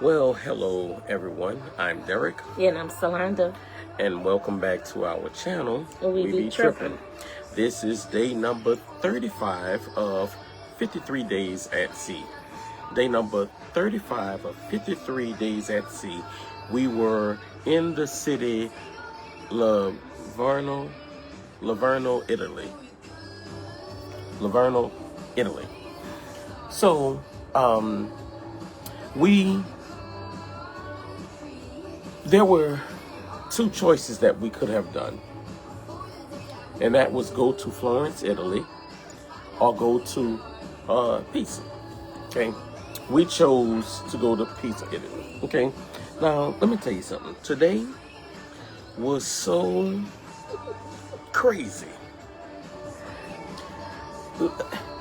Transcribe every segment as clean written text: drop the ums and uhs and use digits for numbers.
Well, hello everyone. I'm Derek, And I'm Solanda. and welcome back to our channel. We Be Trippin'. This is day number 35 of 53 days at sea. Day number 35 of 53 days at sea. We were in the city Livorno, Italy. Livorno, Italy. So, there were two choices that we could have done, and that was go to Florence, Italy, or go to Pisa. Okay, we chose to go to Pisa, Italy. Okay, now let me tell you something. Today was so crazy.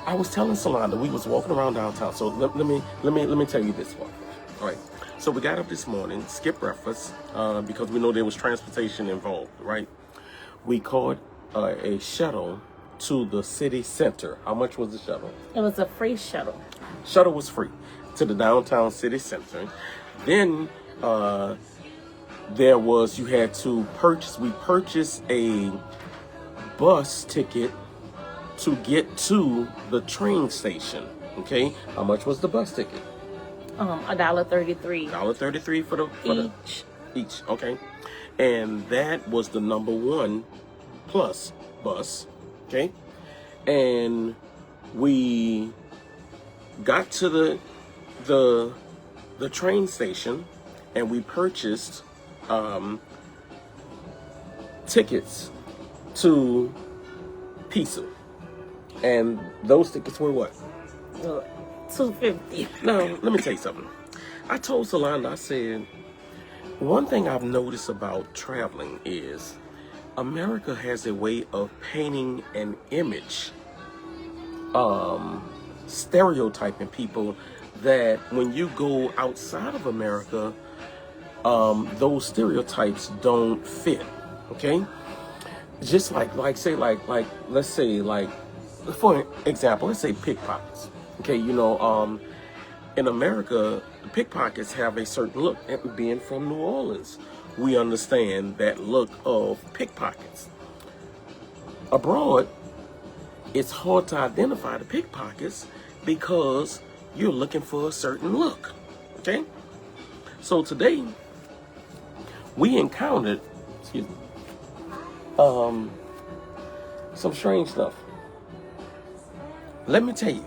I was telling Solanda, we was walking around downtown. So let me tell you this one. All right. So we got up this morning, skipped breakfast, because we know there was transportation involved, right? We caught a shuttle to the city center. How much was the shuttle? It was a free shuttle. Shuttle was free to the downtown city center. Then you had to purchase. We purchased a bus ticket to get to the train station. Okay, how much was the bus ticket? $1.33. $1.33 for each. Okay, and that was the number 1 plus bus. Okay, and we got to the train station, and we purchased tickets to Pisa. And those tickets were what? $2.50. Now, let me tell you something. I told Solanda, I said, one thing I've noticed about traveling is America has a way of painting an image, stereotyping people that when you go outside of America, those stereotypes don't fit. Okay? Just let's say, for example, let's say pickpockets. Okay, in America, pickpockets have a certain look. And being from New Orleans, we understand that look of pickpockets. Abroad, it's hard to identify the pickpockets because you're looking for a certain look. Okay? So today, we encountered, some strange stuff. Let me tell you.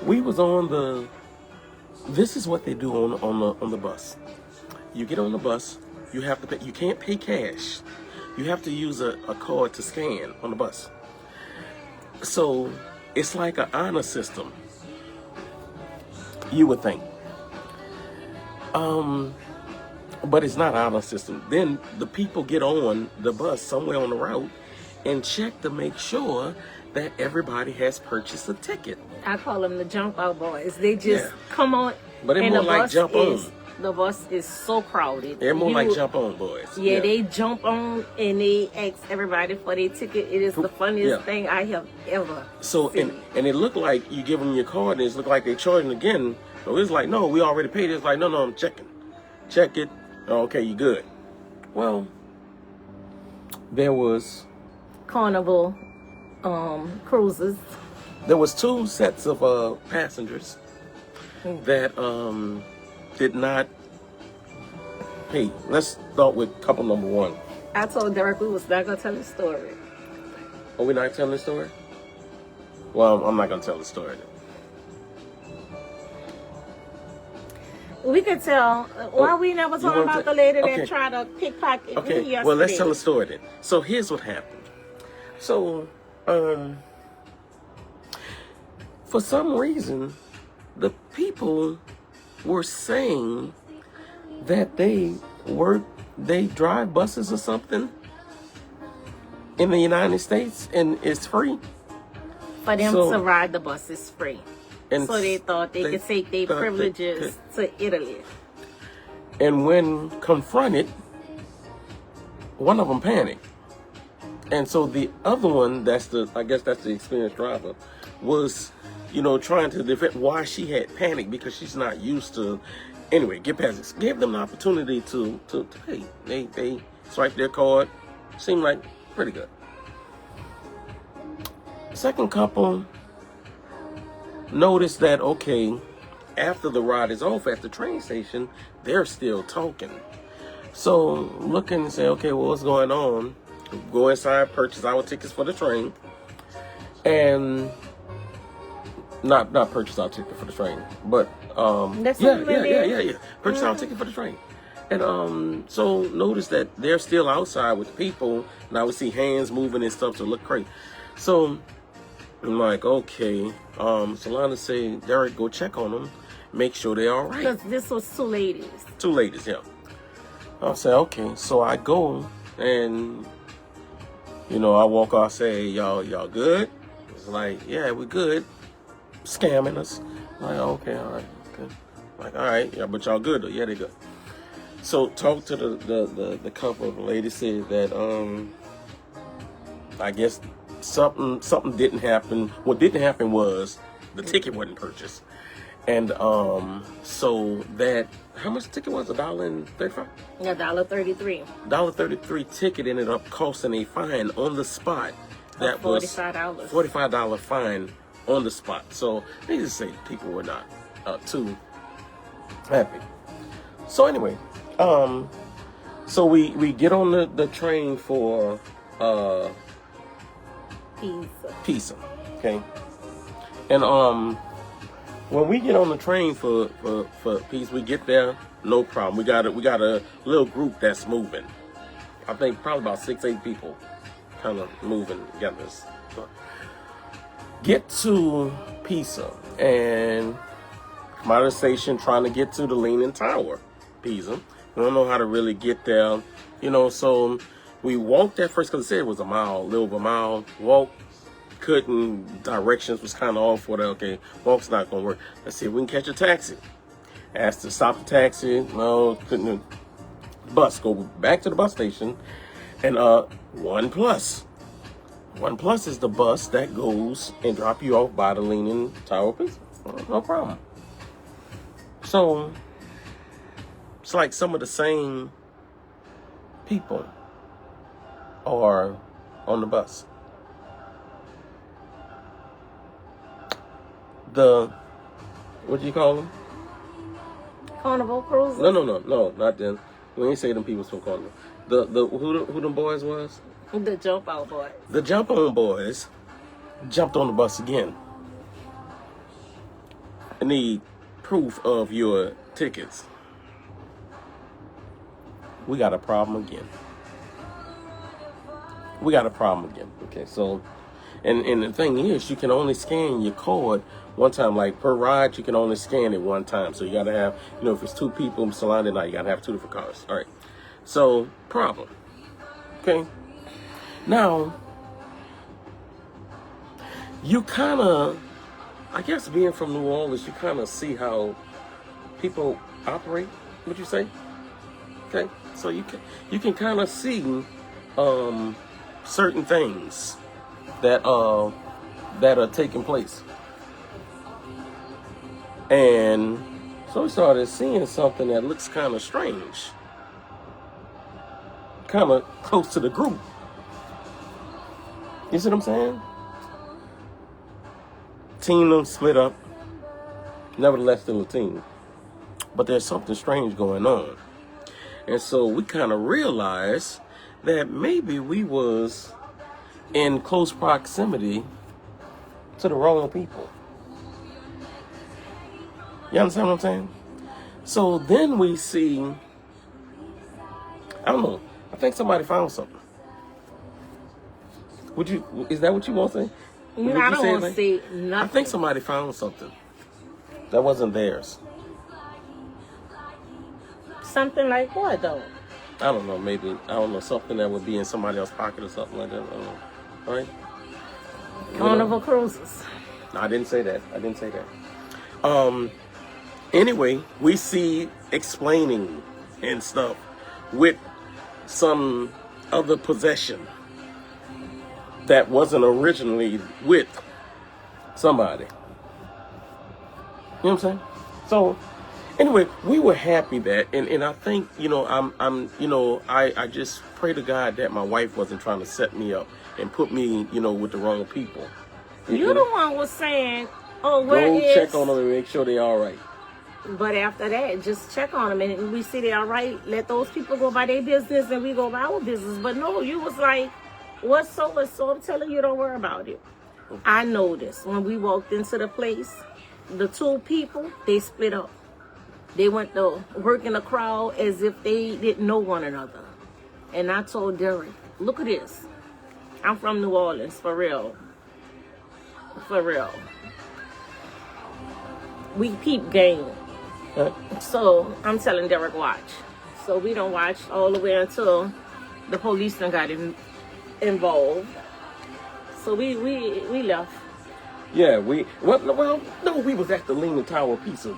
We was on this is what they do on the bus. You get on the bus, you have to pay, you can't pay cash. You have to use a card to scan on the bus. So it's like an honor system, you would think. But it's not an honor system. Then the people get on the bus somewhere on the route and check to make sure that everybody has purchased a ticket. I call them the jump out boys. They just come on. But they're more like jump on. The bus is so crowded. They're more like jump on boys. Yeah, they jump on and they ask everybody for their ticket. It is the funniest thing I have ever seen. And it looked like you give them your card and it looked like they're charging again. So it's like, no, we already paid. It's like, no, I'm checking. Check it. Okay, you good. Well, there was Carnival cruises. There was 2 sets of passengers that did not pay. Let's start with couple number 1. I told Derek we was not gonna tell the story. Are we not telling the story? Well, I'm not gonna tell the story then. We could tell. Why we never talking about the lady that tried to pickpocket me yesterday? Well, let's tell the story then. So here's what happened. So, for some reason, the people were saying that they drive buses or something in the United States and it's free. For them to ride the bus is free. And so they thought they could take their privileges to Italy. And when confronted, one of them panicked. And so the other one, I guess that's the experienced driver, was, you know, trying to defend why she had panicked, because she's not used to. Anyway, get past this. Gave them the opportunity to pay. They swiped their card. Seemed like pretty good. Second couple noticed that, okay, after the ride is off at the train station, they're still talking. So looking and say, okay, well, what's going on? Go inside, purchase our tickets for the train, and not purchase our ticket for the train, but yeah. Purchase our ticket for the train. And so notice that they're still outside with the people. Now we see hands moving and stuff to look crazy. So I'm like, okay. Solana say, Derek, go check on them, make sure they're all right. Because this was two ladies. Two ladies, yeah. I'll say, okay. So I go and, you know, I walk out, say, y'all good? It's like, yeah, we good. Scamming us. Like, okay, all right, okay. Like, all right, yeah, but y'all good though? Yeah, they good. So talk to the couple. The lady said that I guess something didn't happen. What didn't happen was the ticket wasn't purchased, and so that, how much the ticket was? $1.35. $1.33. $1.33 ticket ended up costing a fine on the spot. That was $45. $45 fine on the spot. So needless to say, people were not too happy. So anyway, so we get on the train for Pisa, okay, and when we get on the train for Pisa, we get there, no problem. We got a little group that's moving. I think probably about 6-8 people, kind of moving together. Get to Pisa and come out of the station, trying to get to the Leaning Tower, Pisa. We don't know how to really get there, you know, so we walked at first, because it said it was a little over a mile. Walk, couldn't, directions was kind of off. What? Okay, walk's not going to work. Let's see if we can catch a taxi. Asked to stop the taxi. No, couldn't. Bus, go back to the bus station. And One Plus is the bus that goes and drop you off by the Leaning Tower of Pisa. No problem. So it's like some of the same people are on the bus. What do you call them? Carnival cruises? No, not them. We ain't say them people from Carnival. Who them boys was? The Jump Out Boys. The Jump On Boys jumped on the bus again. I need proof of your tickets. We got a problem again. Okay, so, and the thing is, you can only scan your card one time. Like per ride, you can only scan it one time. So you gotta have, you know, if it's two people surrounded, now you gotta have 2 different cards. All right. So problem. Okay. Now, you kind of, I guess being from New Orleans, you kind of see how people operate. Would you say? Okay. So you can kind of see certain things that are taking place. And so we started seeing something that looks kind of strange, kind of close to the group. You see what I'm saying? Team them split up, nevertheless still a team. But there's something strange going on. And so we kind of realized that maybe we was in close proximity to the wrong people. You understand what I'm saying? So then we see, I don't know, I think somebody found something. Is that what you want to say? No, I don't want to say nothing. I think somebody found something that wasn't theirs. Something like what, though? I don't know, maybe, something that would be in somebody else's pocket or something like that. I don't know. All right? Carnival cruises. No, I didn't say that. Anyway, we see explaining and stuff with some other possession that wasn't originally with somebody. You know what I'm saying? So anyway, we were happy that, and I think, I just pray to God that my wife wasn't trying to set me up and put me, with the wrong people. You the one was saying, oh, where go is... check on them and make sure they all right. But after that, just check on them, and we see they all right. Let those people go by their business, and we go by our business. But no, you was like, what's so and so? I'm telling you, don't worry about it. I noticed when we walked into the place, the two people, they split up. They went to work in the crowd as if they didn't know one another. And I told Derek, look at this. I'm from New Orleans, for real. For real. We peep game. So I'm telling Derek, watch. So we don't watch all the way until the police done got involved. So we left. Yeah, we was at the Leaning Tower Pizza.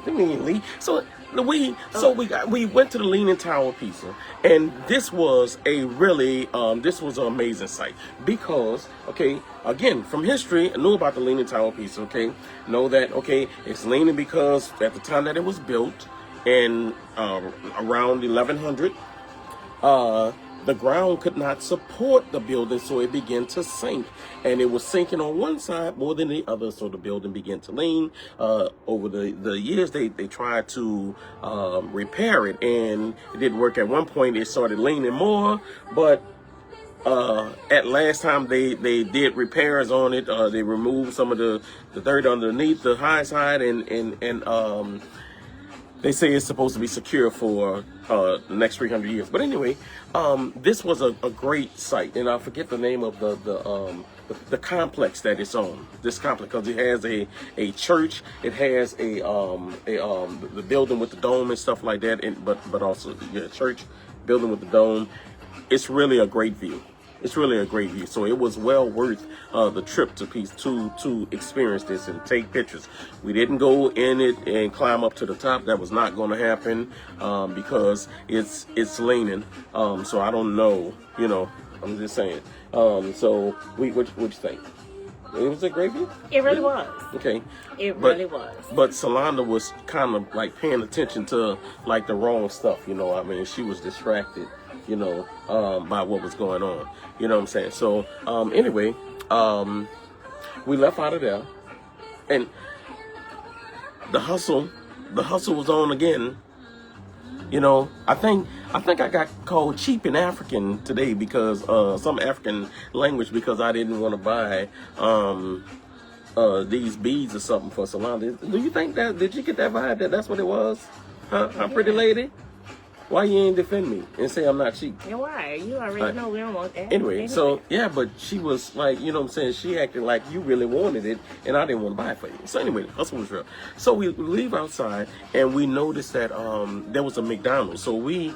We went to the Leaning Tower Pizza, and this was this was an amazing sight because, okay, again, from history, I knew about the Leaning Tower Pizza, okay, know that, okay, it's leaning because at the time that it was built in around 1100, the ground could not support the building, so it began to sink. And it was sinking on one side more than the other, so the building began to lean. Over the years, they tried to repair it, and it didn't work. At one point, it started leaning more, but at last time they did repairs on it. They removed some of the dirt underneath the high side, and they say it's supposed to be secure for the next 300 years. But anyway, this was a great site, and I forget the name of the complex that it's on. This complex, because it has a church, it has the building with the dome and stuff like that, but also church building with the dome. It's really a great view. It's really a great view. So it was well worth the trip to experience this and take pictures. We didn't go in it and climb up to the top. That was not going to happen because it's leaning. So I don't know. I'm just saying. So what you think? It was a great view? It really was. Okay. Really was. But Solanda was kind of like paying attention to like the wrong stuff. She was distracted, by what was going on. You know what I'm saying? So, anyway, we left out of there, and the hustle was on again. I think I got called cheap in African today because some African language, because I didn't want to buy these beads or something for Solanda. Do you think did you get that vibe that's what it was? Huh? How pretty lady? Why you ain't defend me and say I'm not cheap? Yeah, why? You already know we don't want that. Anyway, so, yeah, but she was like, you know what I'm saying? She acted like you really wanted it, and I didn't want to buy it for you. So anyway, hustle was real. So we leave outside, and we noticed that there was a McDonald's. So we've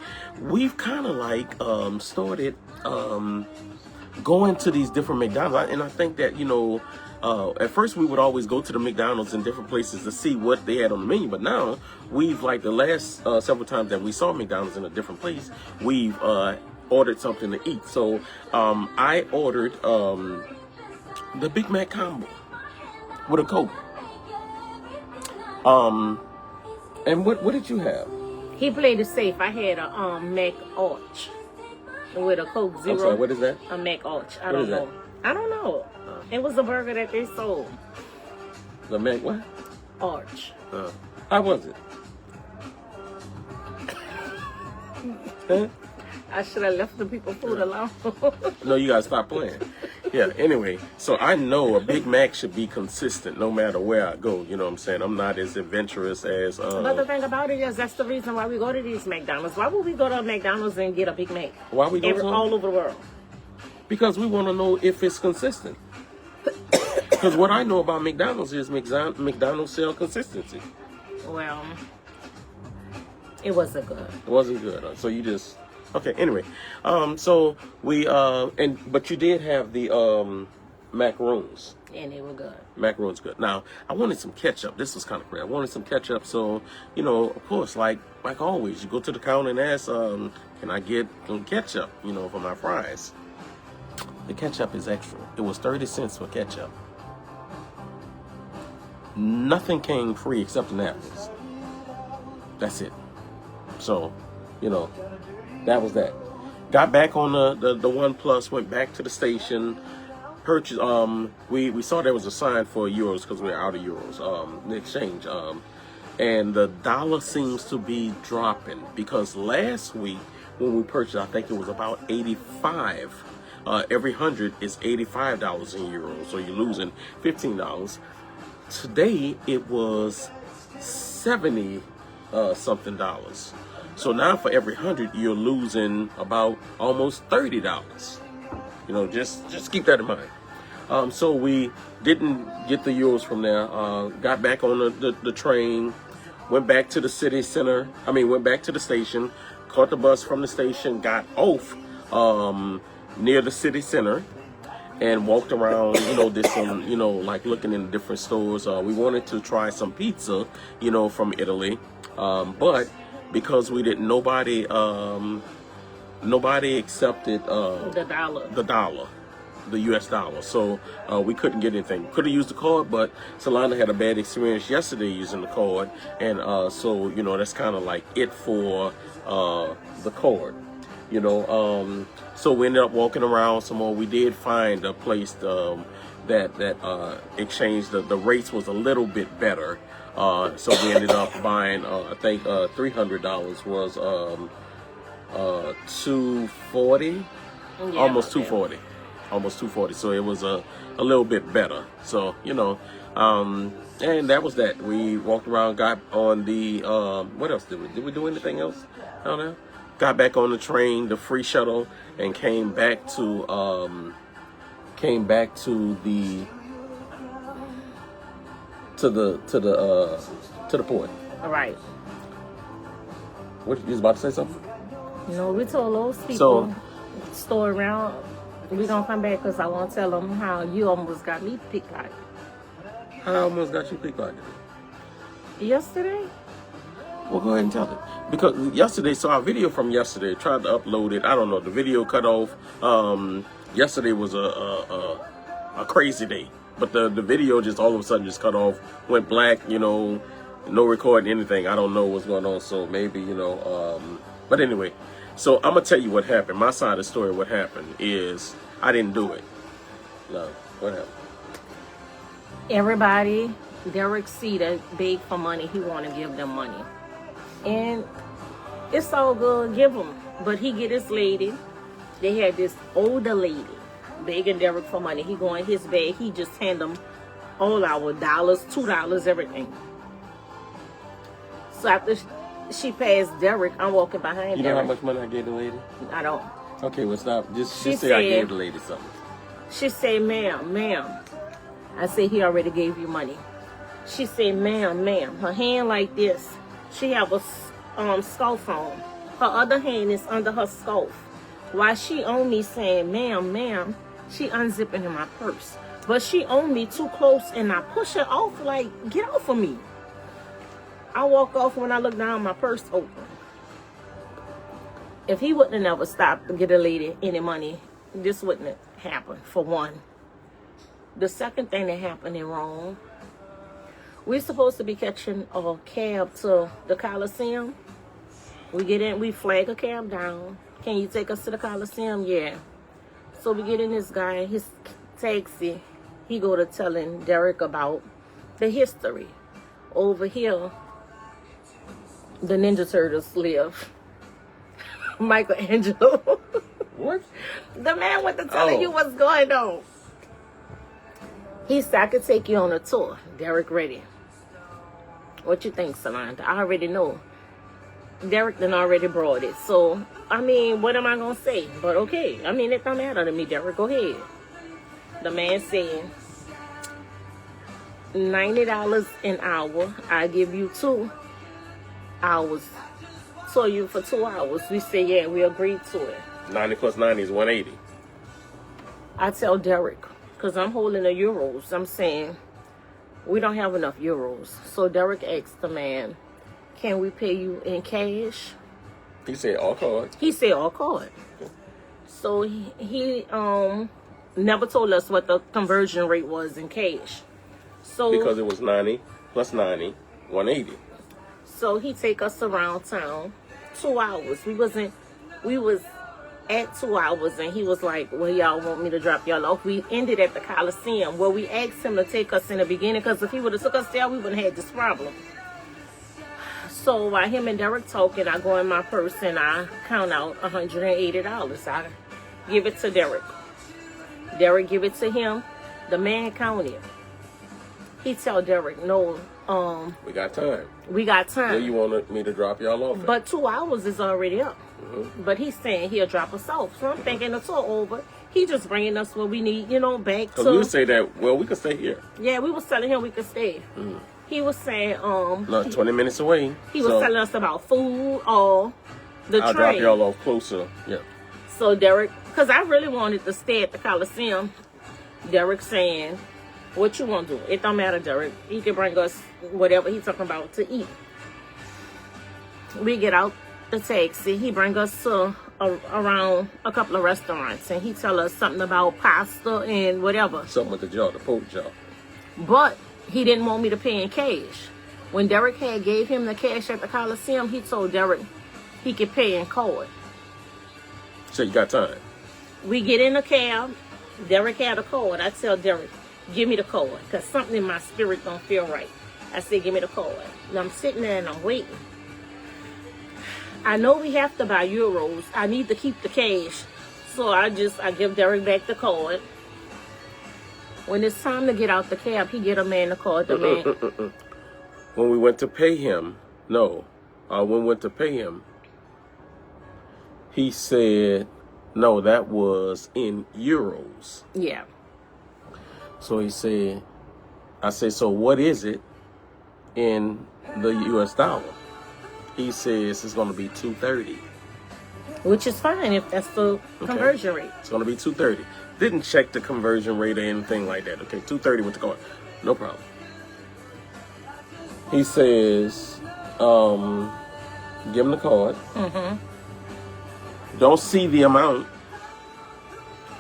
kind of like started going to these different McDonald's. And I think that, at first we would always go to the McDonald's in different places to see what they had on the menu, but now we've, like the last several times that we saw McDonald's in a different place, we've ordered something to eat. So I ordered the Big Mac combo with a Coke. And what did you have? He played it safe. I had a Mac Arch with a Coke Zero. I'm sorry, what is that? A Mac Arch. I don't know. I don't know. It was a burger that they sold. The Mac what? Arch. How was it? Huh? I should have left the people food alone. No, you gotta stop playing. Yeah, anyway, so I know a Big Mac should be consistent no matter where I go. You know what I'm saying? I'm not as adventurous as... But the thing about it is, that's the reason why we go to these McDonald's. Why would we go to McDonald's and get a Big Mac? Why we go all over the world? Because we want to know if it's consistent. Because what I know about McDonald's is McDonald's sell consistency. Well, it wasn't good. It wasn't good. So you just... Okay, anyway. So we... But you did have the macaroons. And they were good. Macaroons good. Now, I wanted some ketchup. This was kind of great. I wanted some ketchup. So, of course, like always, you go to the counter and ask, can I get some ketchup, for my fries? The ketchup is extra. It was 30 cents for ketchup. nothing came free except the napkins. That's it. So, that was that. Got back on the One Plus, went back to the station, purchased, we saw there was a sign for euros because we're out of euros, the exchange, and the dollar seems to be dropping because last week when we purchased, I think it was about 85. Every 100 is $85 in euros, so you're losing $15. Today it was 70 something dollars. So now for every 100 you're losing about almost $30. Just keep that in mind. So we didn't get the euros from there. Got back on the train, went back to the city center. Went back to the station, caught the bus from the station, got off near the city center, and walked around, did some, like looking in different stores. We wanted to try some pizza, from Italy. But because we didn't, nobody accepted the dollar, the US dollar. So we couldn't get anything. Could have used the card, but Solana had a bad experience yesterday using the card, and so that's kind of like it for the card. So we ended up walking around some more. We did find a place that exchanged. The rates was a little bit better. So we ended up buying, I think $300 was $240, almost $240. So it was a little bit better. So and that was that. We walked around, got on the what else did we do anything else? I don't know. Got back on the train, the free shuttle, and came back to the port. All right. What, you was about to say something? No, we told those people store around. We gonna come back because I want to tell them how you almost got me pickpocketed. How I almost got you pickpocketed? Yesterday? Well, go ahead and tell it. Because yesterday, so our video from yesterday, tried to upload it. I don't know, the video cut off. Yesterday was a crazy day. But the video just all of a sudden just cut off, went black, no recording anything. I don't know what's going on, so maybe, but anyway. So I'm going to tell you what happened. My side of the story, what happened is I didn't do it. No, what happened? Everybody, Derek see that beg for money. He want to give them money. And it's all good, give him. But he get his lady. They had this older lady begging Derek for money. He go in his bag. He just hand them all our dollars, $2, everything. So after she passed Derek, I'm walking behind You Derek. know how much money I gave the lady? I don't. Okay, well, stop. Just She say I said- gave the lady something. She say, ma'am. I say, he already gave you money. She say, ma'am. Her hand like this. She have a scarf on. Her other hand is under her scarf. While she on me saying, ma'am, she unzipping in my purse. But she on me too close and I push her off like, get off of me. I walk off. When I look down, my purse open. If he wouldn't have never stopped to get a lady any money, this wouldn't have happened, for one. The second thing that happened in Rome, we're supposed to be catching a cab to the Coliseum. We get in, we flag a cab down. Can you take us to the Coliseum? Yeah. So we get in this guy, his taxi. He go to telling Derek about the history. Over here, the Ninja Turtles live. Michelangelo. What? The man with the telling you what's going on. He said, I could take you on a tour. Derek ready. What you think, Samantha? I already know. Derek done already brought it. So, what am I going to say? But okay. It don't matter to me, Derek. Go ahead. The man said, $90 an hour. I give you 2 hours. So you for 2 hours. We say, yeah, we agreed to it. 90 plus 90 is 180. I tell Derek, because I'm holding the euros, I'm saying, we don't have enough euros. So Derek asked the man, can we pay you in cash? He said all card. He said all card. So he never told us what the conversion rate was in cash. So because it was 90 plus 90, 180. So he take us around town, 2 hours. We was at 2 hours, and he was like, well, y'all want me to drop y'all off? We ended at the Coliseum. Well, we asked him to take us in the beginning, because if he would have took us there, we wouldn't have had this problem. So while him and Derek talking, I go in my purse and I count out $180. I give it to Derek. Derek give it to him. The man counted. He tell Derek, no, we got time. we got time. Where you want me to drop y'all off at? But 2 hours is already up. But he's saying he'll drop us off. So I'm thinking the tour over. He just bringing us what we need, back Because to. we would say that, well, we could stay here. Yeah, we was telling him we could stay. He was saying, Look, 20 minutes away. he was telling us about food or the I'll train. drop y'all off closer. Yeah. So Derek, because I really wanted to stay at the Coliseum, Derek saying, what you want to do? It don't matter, Derek. He can bring us whatever he's talking about to eat. We get out the taxi. He bring us to around a couple of restaurants, and he tell us something about pasta and whatever. Something with the jaw, the pork jaw. But he didn't want me to pay in cash. When Derek had gave him the cash at the Coliseum, he told Derek he could pay in card. So you got time. We get in a cab. Derek had a card. I tell Derek, give me the card, because something in my spirit don't feel right. I said, give me the card. And I'm sitting there and I'm waiting. I know we have to buy euros. I need to keep the cash. So I give Derek back the card. When it's time to get out the cab, he get a man the card. The man. When we went to pay him, when we went to pay him, he said, no, that was in euros. Yeah. So he said, I said, so what is it in the US dollar? He says it's going to be 230. Which is fine if that's the conversion rate. It's going to be 230. Didn't check the conversion rate or anything like that. Okay, 230 with the card. No problem. He says, give him the card. Don't see the amount.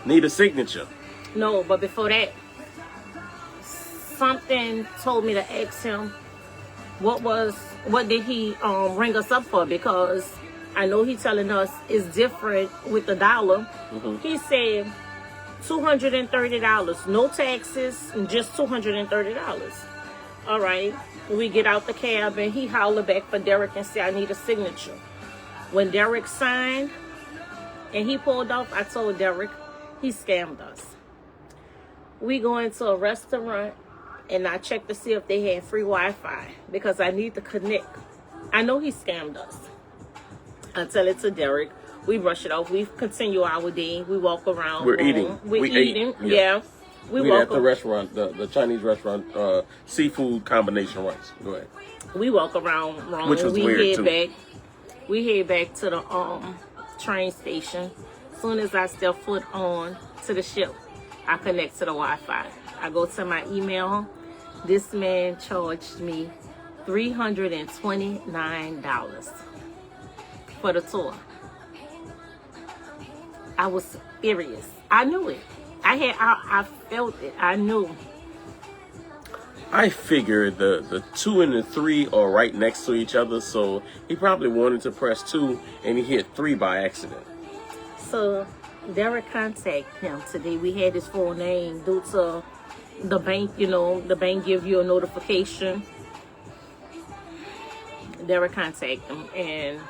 Need a signature. No, but before that, something told me to ask him what did he ring us up for, because I know he's telling us it's different with the dollar. He said $230, no taxes, and just $230. All right, we get out the cab and he hollered back for Derek and said, I need a signature. When Derek signed and he pulled off, I told Derek he scammed us. We go into a restaurant and I checked to see if they had free Wi-Fi, because I need to connect. I know he scammed us. I tell it to Derek. We brush it off. We continue our day. We walk around. We're eating. We're eating. Yeah. We at the restaurant, the Chinese restaurant, seafood combination rice. Go ahead. We walk around Rome. Which was weird too. We head back to the train station. As soon as I step foot on to the ship, I connect to the Wi-Fi. I go to my email. This man charged me $329 for the tour. I was furious. I knew it. I felt it. I knew. I figured the 2 and the 3 are right next to each other, so he probably wanted to press 2 and he hit 3 by accident. So Derek contacted him today. We had his full name due to the bank. The bank give you a notification. Derek contacted him and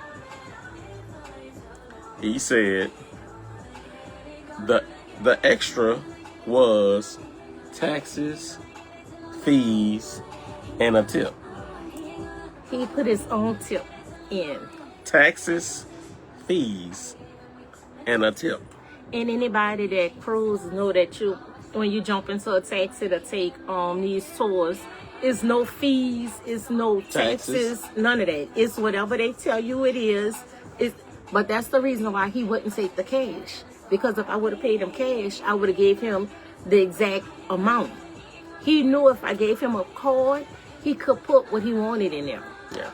he said the extra was taxes, fees, and a tip. he put his own tip in. Taxes, fees, and a tip. And anybody that cruise know that when you jump into a taxi to take these tours, it's no fees, it's no taxes, none of that. It's whatever they tell you it is. But that's the reason why he wouldn't take the cash. Because if I would have paid him cash, I would have gave him the exact amount. He knew if I gave him a card, he could put what he wanted in there. Yeah.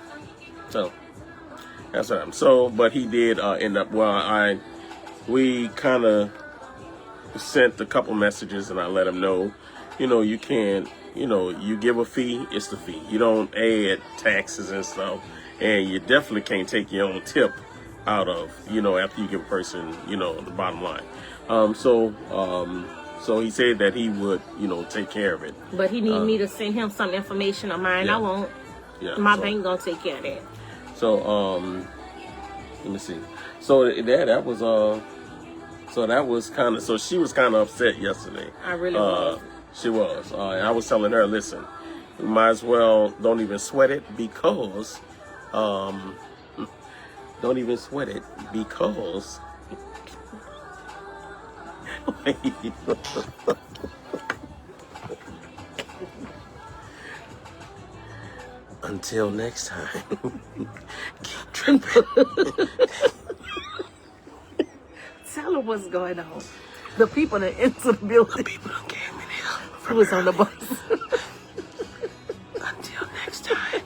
So that's what I'm. But he did end up. We kind of sent a couple messages, and I let him know, you can you know, you give a fee, it's the fee. You don't add taxes and stuff, and you definitely can't take your own tip out of, you know, after you give a person, you know, the bottom line. So he said that he would, you know, take care of it. But he need me to send him some information of mine. Yeah. I won't. Yeah. My bank gonna take care of that. So let me see. So that was kind of, so she was kind of upset yesterday. I really was. She was. And I was telling her, listen, you might as well don't even sweat it because, don't even sweat it because. Until next time, keep tripping. Tell her what's going on. The people that into the building. The people that came in here. Who was on the bus. Until next time.